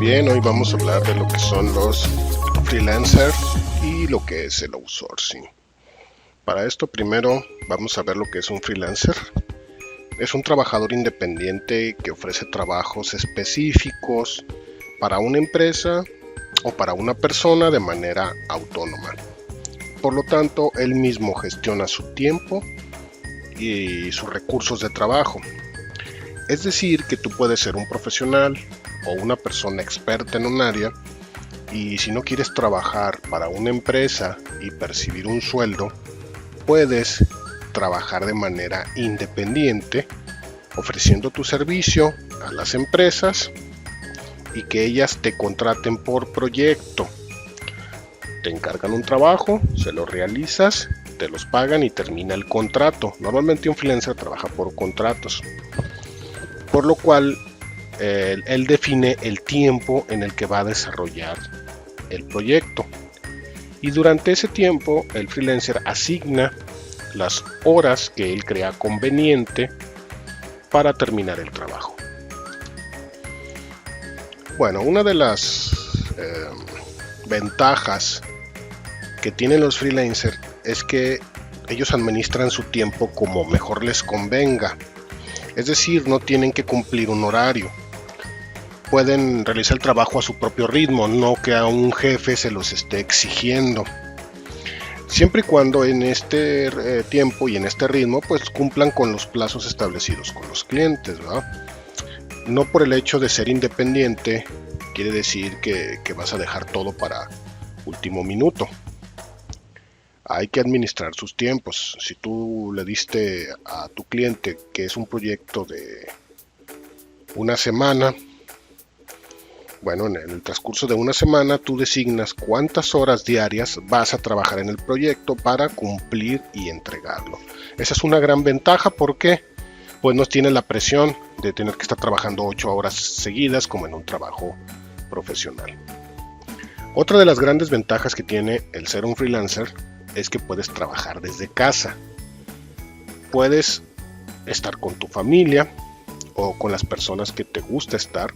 Bien, hoy vamos a hablar de lo que son los freelancers y lo que es el outsourcing. Para esto primero vamos a ver lo que es un freelancer. Es un trabajador independiente que ofrece trabajos específicos para una empresa o para una persona de manera autónoma. Por lo tanto, él mismo gestiona su tiempo y sus recursos de trabajo. Es decir, que tú puedes ser un profesional o una persona experta en un área y si no quieres trabajar para una empresa y percibir un sueldo, puedes trabajar de manera independiente ofreciendo tu servicio a las empresas y que ellas te contraten por proyecto. Te encargan un trabajo, se lo realizas, te los pagan y termina el contrato. Normalmente un freelancer trabaja por contratos, por lo cual él define el tiempo en el que va a desarrollar el proyecto. Y durante ese tiempo el freelancer asigna las horas que él crea conveniente para terminar el trabajo. Bueno, una de las ventajas que tienen los freelancers es que ellos administran su tiempo como mejor les convenga. Es decir, no tienen que cumplir un horario. Pueden realizar el trabajo a su propio ritmo, no que a un jefe se los esté exigiendo. Siempre y cuando en este tiempo y en este ritmo pues cumplan con los plazos establecidos con los clientes, ¿verdad? No por el hecho de ser independiente quiere decir que vas a dejar todo para último minuto. Hay que administrar sus tiempos. Si tú le diste a tu cliente que es un proyecto de una semana, bueno, en el transcurso de una semana tú designas cuántas horas diarias vas a trabajar en el proyecto para cumplir y entregarlo. Esa es una gran ventaja porque pues no tienes la presión de tener que estar trabajando 8 horas seguidas como en un trabajo profesional. Otra de las grandes ventajas que tiene el ser un freelancer es que puedes trabajar desde casa. Puedes estar con tu familia o con las personas que te gusta estar.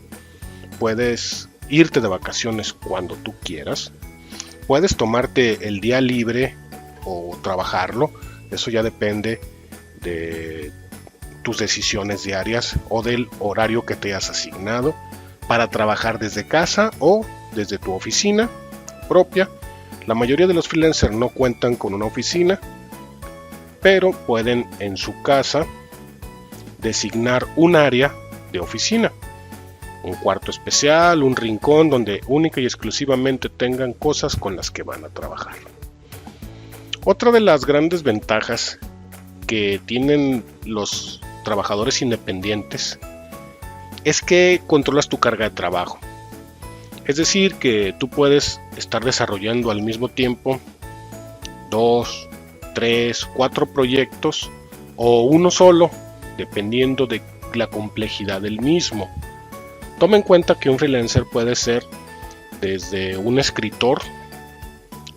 Puedes irte de vacaciones cuando tú quieras. Puedes tomarte el día libre o trabajarlo. Eso ya depende de tus decisiones diarias o del horario que te has asignado para trabajar desde casa o desde tu oficina propia. La mayoría de los freelancers no cuentan con una oficina, pero pueden en su casa designar un área de oficina, un cuarto especial, un rincón donde única y exclusivamente tengan cosas con las que van a trabajar. Otra de las grandes ventajas que tienen los trabajadores independientes es que controlas tu carga de trabajo. Es decir, que tú puedes estar desarrollando al mismo tiempo 2, 3, 4 proyectos o uno solo, dependiendo de la complejidad del mismo. Toma en cuenta que un freelancer puede ser desde un escritor,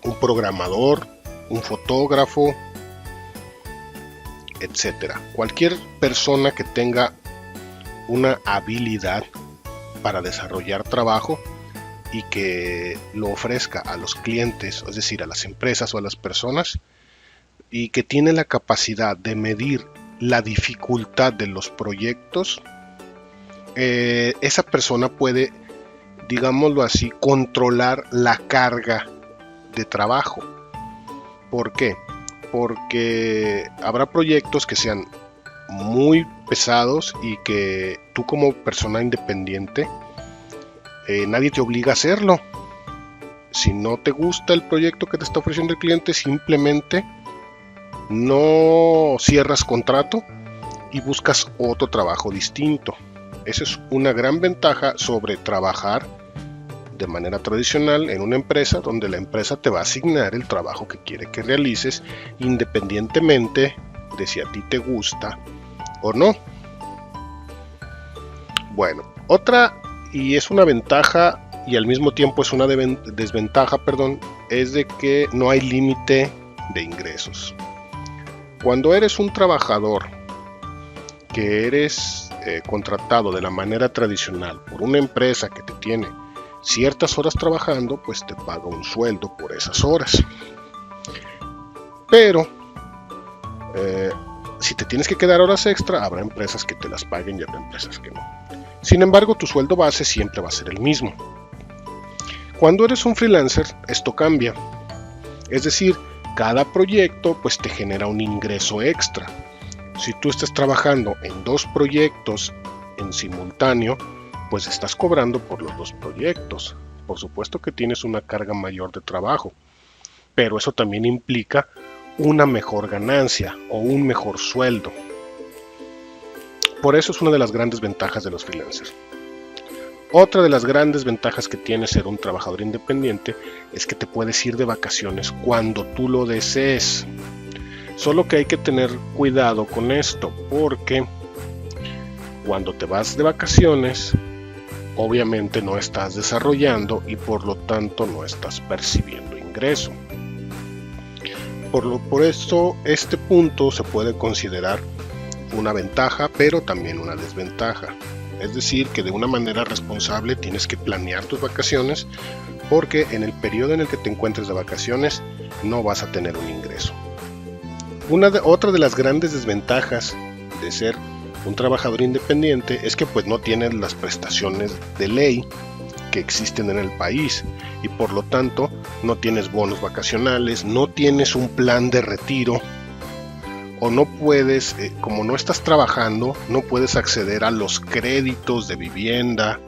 un programador, un fotógrafo, etcétera. Cualquier persona que tenga una habilidad para desarrollar trabajo y que lo ofrezca a los clientes, es decir, a las empresas o a las personas, y que tiene la capacidad de medir la dificultad de los proyectos, esa persona puede, digámoslo así, controlar la carga de trabajo. ¿Por qué? Porque habrá proyectos que sean muy pesados y que tú como persona independiente nadie te obliga a hacerlo. Si no te gusta el proyecto que te está ofreciendo el cliente, simplemente no cierras contrato y buscas otro trabajo distinto. Esa es una gran ventaja sobre trabajar de manera tradicional en una empresa donde la empresa te va a asignar el trabajo que quiere que realices independientemente de si a ti te gusta o no. Bueno, otra, y es una ventaja y al mismo tiempo es una desventaja, es de que no hay límite de ingresos. Cuando eres un trabajador que eres contratado de la manera tradicional por una empresa que te tiene ciertas horas trabajando, pues te paga un sueldo por esas horas. Pero si te tienes que quedar horas extra, habrá empresas que te las paguen y habrá empresas que no. Sin embargo, tu sueldo base siempre va a ser el mismo. Cuando eres un freelancer, esto cambia. Es decir, cada proyecto pues te genera un ingreso extra. Si tú estás trabajando en 2 proyectos en simultáneo, pues estás cobrando por los 2 proyectos. Por supuesto que tienes una carga mayor de trabajo, pero eso también implica una mejor ganancia o un mejor sueldo. Por eso es una de las grandes ventajas de los freelancers. Otra de las grandes ventajas que tiene ser un trabajador independiente es que te puedes ir de vacaciones cuando tú lo desees. Solo que hay que tener cuidado con esto, porque cuando te vas de vacaciones, obviamente no estás desarrollando y por lo tanto no estás percibiendo ingreso. Por eso este punto se puede considerar una ventaja, pero también una desventaja. Es decir, que de una manera responsable tienes que planear tus vacaciones, porque en el periodo en el que te encuentres de vacaciones no vas a tener un ingreso. Otra de las grandes desventajas de ser un trabajador independiente es que pues no tienes las prestaciones de ley que existen en el país y por lo tanto no tienes bonos vacacionales, no tienes un plan de retiro, o no puedes, como no estás trabajando, no puedes acceder a los créditos de vivienda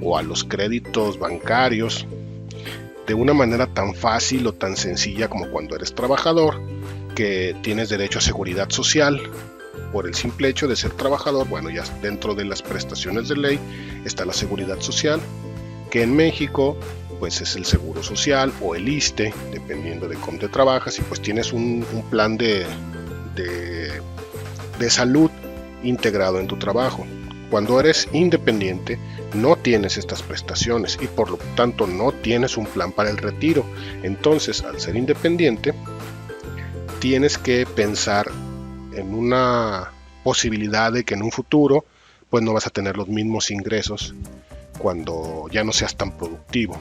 o a los créditos bancarios de una manera tan fácil o tan sencilla como cuando eres trabajador, que tienes derecho a seguridad social. Por el simple hecho de ser trabajador, bueno, ya dentro de las prestaciones de ley está la seguridad social, que en México pues es el seguro social o el ISSSTE, dependiendo de cómo te trabajas, y pues tienes un plan de salud integrado en tu trabajo. Cuando eres independiente no tienes estas prestaciones y por lo tanto no tienes un plan para el retiro. Entonces, al ser independiente, tienes que pensar en una posibilidad de que en un futuro pues no vas a tener los mismos ingresos cuando ya no seas tan productivo.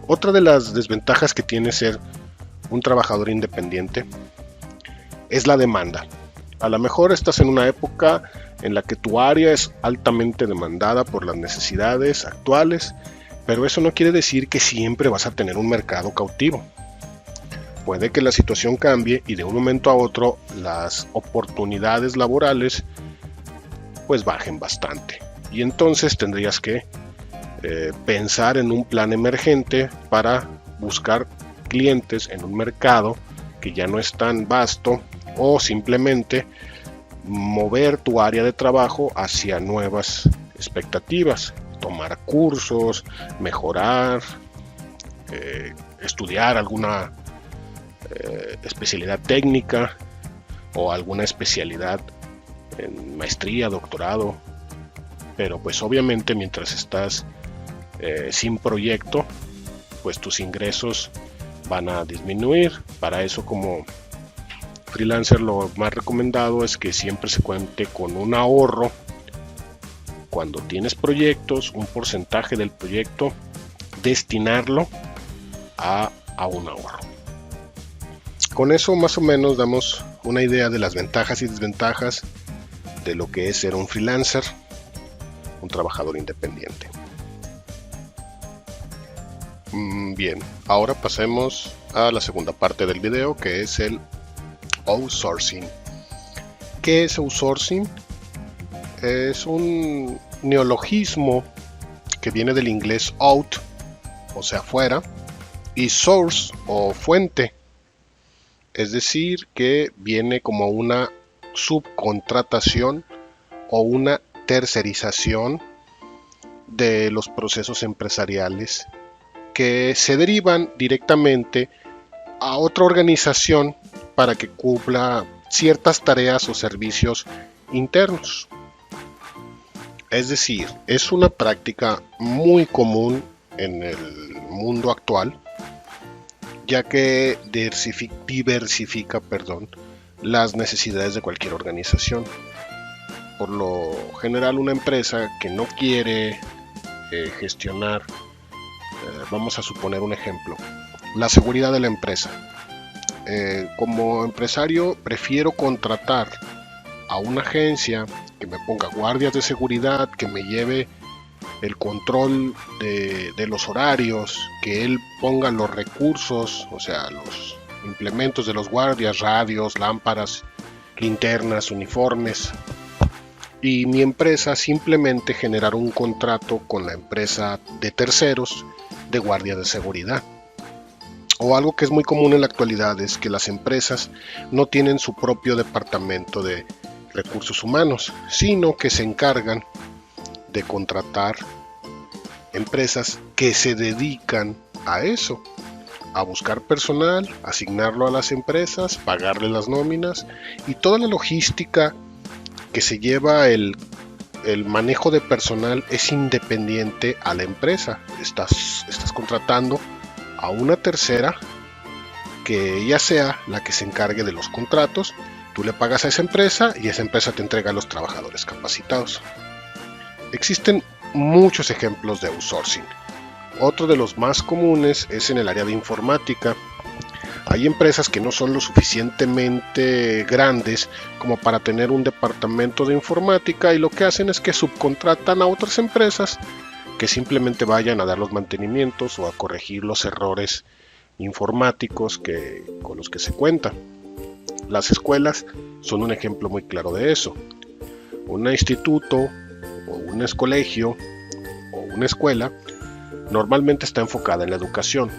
Otra de las desventajas que tiene ser un trabajador independiente es la demanda. A lo mejor estás en una época en la que tu área es altamente demandada por las necesidades actuales, pero eso no quiere decir que siempre vas a tener un mercado cautivo. Puede que la situación cambie y de un momento a otro las oportunidades laborales pues bajen bastante. Y entonces tendrías que pensar en un plan emergente para buscar clientes en un mercado que ya no es tan vasto, o simplemente mover tu área de trabajo hacia nuevas expectativas, tomar cursos, mejorar, estudiar alguna especialidad técnica o alguna especialidad en maestría, doctorado. Pero pues obviamente mientras estás sin proyecto, pues tus ingresos van a disminuir. Para eso, como freelancer, lo más recomendado es que siempre se cuente con un ahorro. Cuando tienes proyectos, un porcentaje del proyecto, destinarlo a un ahorro. Con eso más o menos damos una idea de las ventajas y desventajas de lo que es ser un freelancer, un trabajador independiente. Bien, ahora pasemos a la segunda parte del video, que es el outsourcing. ¿Qué es outsourcing? Es un neologismo que viene del inglés out, o sea fuera, y source o fuente, es decir, que viene como una subcontratación o una tercerización de los procesos empresariales que se derivan directamente a otra organización para que cumpla ciertas tareas o servicios internos. Es decir, es una práctica muy común en el mundo actual, ya que diversifica las necesidades de cualquier organización. Por lo general, una empresa que no quiere gestionar, vamos a suponer un ejemplo, la seguridad de la empresa. Como empresario prefiero contratar a una agencia que me ponga guardias de seguridad, que me lleve el control de los horarios, que él ponga los recursos, o sea, los implementos de los guardias, radios, lámparas, linternas, uniformes, y mi empresa simplemente generar un contrato con la empresa de terceros de guardia de seguridad. O algo que es muy común en la actualidad es que las empresas no tienen su propio departamento de recursos humanos, sino que se encargan de contratar empresas que se dedican a eso, a buscar personal, asignarlo a las empresas, pagarle las nóminas y toda la logística que se lleva el manejo de personal es independiente a la empresa. Estás contratando a una tercera que ella sea la que se encargue de los contratos, tú le pagas a esa empresa y esa empresa te entrega a los trabajadores capacitados. Existen muchos ejemplos de outsourcing. Otro de los más comunes es en el área de informática. Hay empresas que no son lo suficientemente grandes como para tener un departamento de informática y lo que hacen es que subcontratan a otras empresas que simplemente vayan a dar los mantenimientos o a corregir los errores informáticos con los que se cuenta. Las escuelas son un ejemplo muy claro de eso. Un instituto o un colegio o una escuela normalmente está enfocada en la educación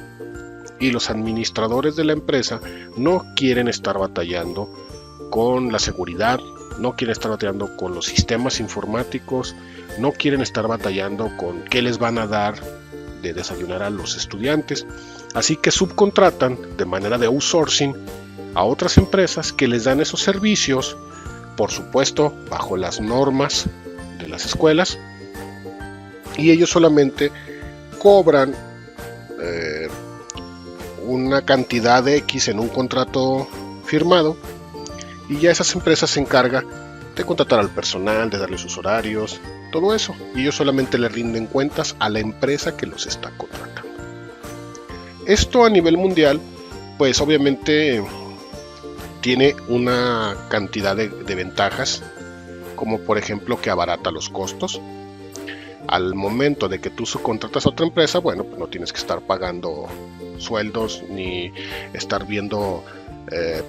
y los administradores de la empresa no quieren estar batallando con la seguridad, no quieren estar batallando con los sistemas informáticos, no quieren estar batallando con qué les van a dar de desayunar a los estudiantes, así que subcontratan de manera de outsourcing a otras empresas que les dan esos servicios, por supuesto bajo las normas de las escuelas, y ellos solamente cobran una cantidad de X en un contrato firmado y ya esas empresas se encargan de contratar al personal, de darle sus horarios, todo eso, y ellos solamente le rinden cuentas a la empresa que los está contratando. Esto a nivel mundial, pues obviamente tiene una cantidad de ventajas, como por ejemplo que abarata los costos. Al momento de que tú subcontratas a otra empresa, bueno, pues no tienes que estar pagando sueldos ni estar viendo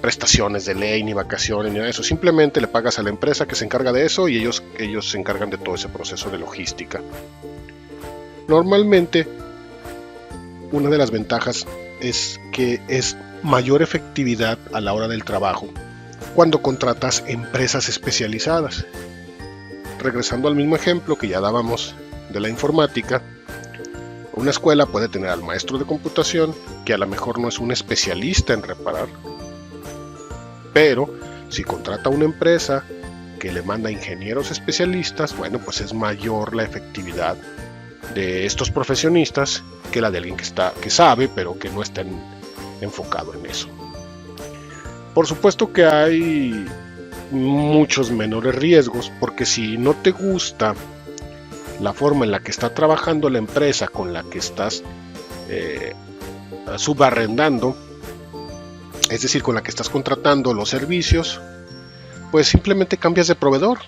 prestaciones de ley ni vacaciones ni nada de eso. Simplemente le pagas a la empresa que se encarga de eso y ellos se encargan de todo ese proceso de logística. Normalmente una de las ventajas es que es mayor efectividad a la hora del trabajo cuando contratas empresas especializadas. Regresando al mismo ejemplo que ya dábamos de la informática, una escuela puede tener al maestro de computación que a lo mejor no es un especialista en reparar, pero si contrata una empresa que le manda ingenieros especialistas, bueno, pues es mayor la efectividad de estos profesionistas que la de alguien que sabe pero que no está enfocado en eso. Por supuesto que hay muchos menores riesgos, porque si no te gusta la forma en la que está trabajando la empresa con la que estás subarrendando, es decir, con la que estás contratando los servicios, pues simplemente cambias de proveedor.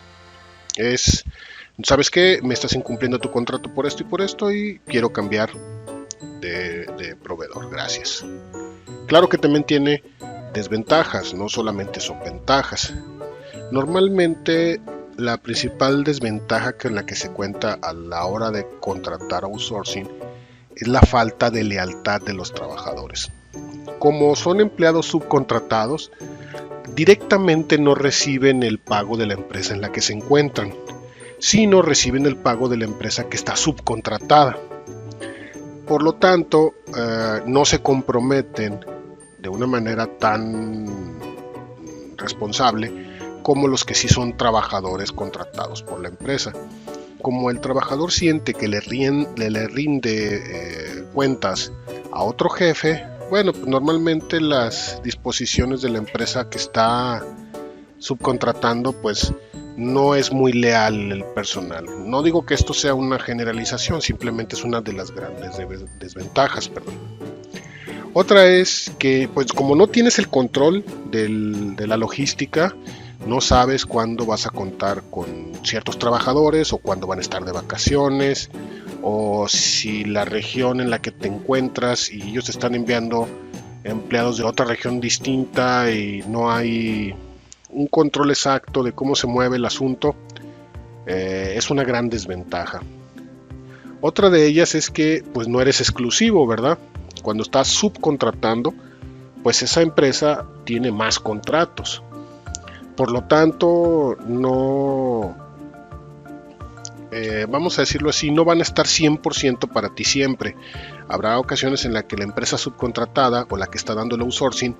¿Sabes qué? Me estás incumpliendo tu contrato por esto y quiero cambiar de proveedor, gracias. Claro que también tiene desventajas, no solamente son ventajas. Normalmente la principal desventaja con la que se cuenta a la hora de contratar outsourcing es la falta de lealtad de los trabajadores. Como son empleados subcontratados, directamente no reciben el pago de la empresa en la que se encuentran, sino reciben el pago de la empresa que está subcontratada. Por lo tanto, no se comprometen de una manera tan responsable como los que sí son trabajadores contratados por la empresa. Como el trabajador siente que le rinde cuentas a otro jefe, bueno, pues normalmente las disposiciones de la empresa que está subcontratando pues no es muy leal el personal. No digo que esto sea una generalización, simplemente es una de las grandes desventajas, perdón. Otra es que, pues como no tienes el control de la logística, no sabes cuándo vas a contar con ciertos trabajadores o cuándo van a estar de vacaciones, o si la región en la que te encuentras y ellos te están enviando empleados de otra región distinta y no hay un control exacto de cómo se mueve el asunto, es una gran desventaja. Otra de ellas es que pues no eres exclusivo, ¿verdad? Cuando estás subcontratando, pues esa empresa tiene más contratos. Por lo tanto, no, vamos a decirlo así, no van a estar 100% para ti siempre. Habrá ocasiones en las que la empresa subcontratada o la que está dando el outsourcing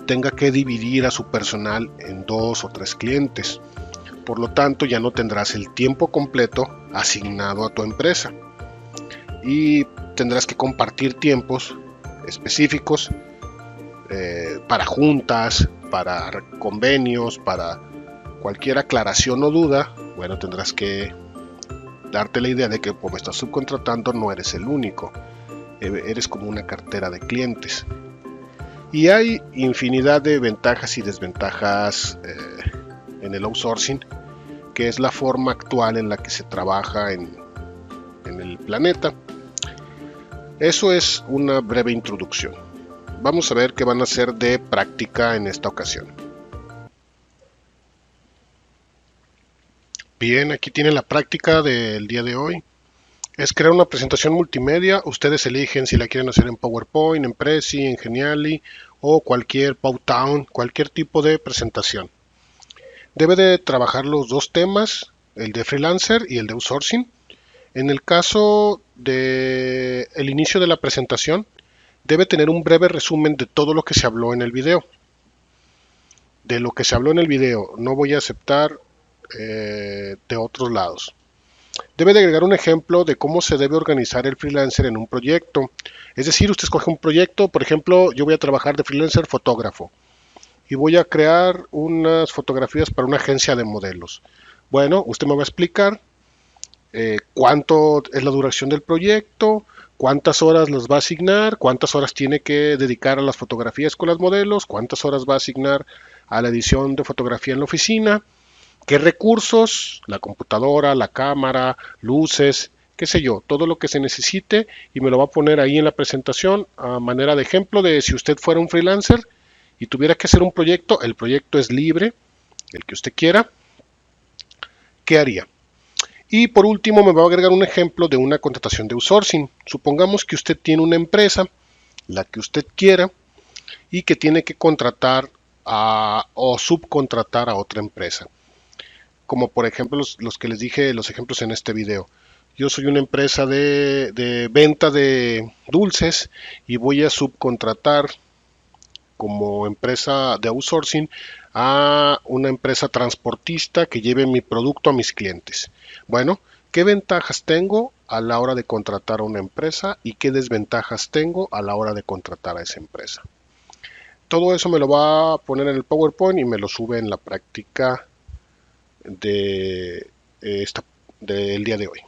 tenga que dividir a su personal en 2 o 3 clientes. Por lo tanto, ya no tendrás el tiempo completo asignado a tu empresa y tendrás que compartir tiempos específicos para juntas, para convenios, para cualquier aclaración o duda. Bueno, tendrás que darte la idea de que como estás subcontratando no eres el único, eres como una cartera de clientes. Y hay infinidad de ventajas y desventajas en el outsourcing, que es la forma actual en la que se trabaja en el planeta. Eso es una breve introducción. Vamos a ver qué van a hacer de práctica en esta ocasión. Bien, aquí tienen la práctica del día de hoy. Es crear una presentación multimedia. Ustedes eligen si la quieren hacer en PowerPoint, en Prezi, en Geniali o cualquier Powtown, cualquier tipo de presentación. Debe de trabajar los dos temas, el de freelancer y el de outsourcing. En el caso de el inicio de la presentación, debe tener un breve resumen de todo lo que se habló en el video. De lo que se habló en el video, no voy a aceptar de otros lados. Debe de agregar un ejemplo de cómo se debe organizar el freelancer en un proyecto. Es decir, usted escoge un proyecto, por ejemplo, yo voy a trabajar de freelancer fotógrafo y voy a crear unas fotografías para una agencia de modelos. Bueno, usted me va a explicar cuánto es la duración del proyecto, cuántas horas las va a asignar, cuántas horas tiene que dedicar a las fotografías con las modelos, cuántas horas va a asignar a la edición de fotografía en la oficina, qué recursos, la computadora, la cámara, luces, qué sé yo, todo lo que se necesite, y me lo va a poner ahí en la presentación a manera de ejemplo de si usted fuera un freelancer y tuviera que hacer un proyecto, el proyecto es libre, el que usted quiera, ¿qué haría? Y por último me va a agregar un ejemplo de una contratación de outsourcing. Supongamos que usted tiene una empresa, la que usted quiera, y que tiene que contratar o subcontratar a otra empresa. Como por ejemplo los que les dije, los ejemplos en este video. Yo soy una empresa de venta de dulces y voy a subcontratar como empresa de outsourcing a una empresa transportista que lleve mi producto a mis clientes. Bueno, ¿qué ventajas tengo a la hora de contratar a una empresa y qué desventajas tengo a la hora de contratar a esa empresa? Todo eso me lo va a poner en el PowerPoint y me lo sube en la práctica del día de hoy.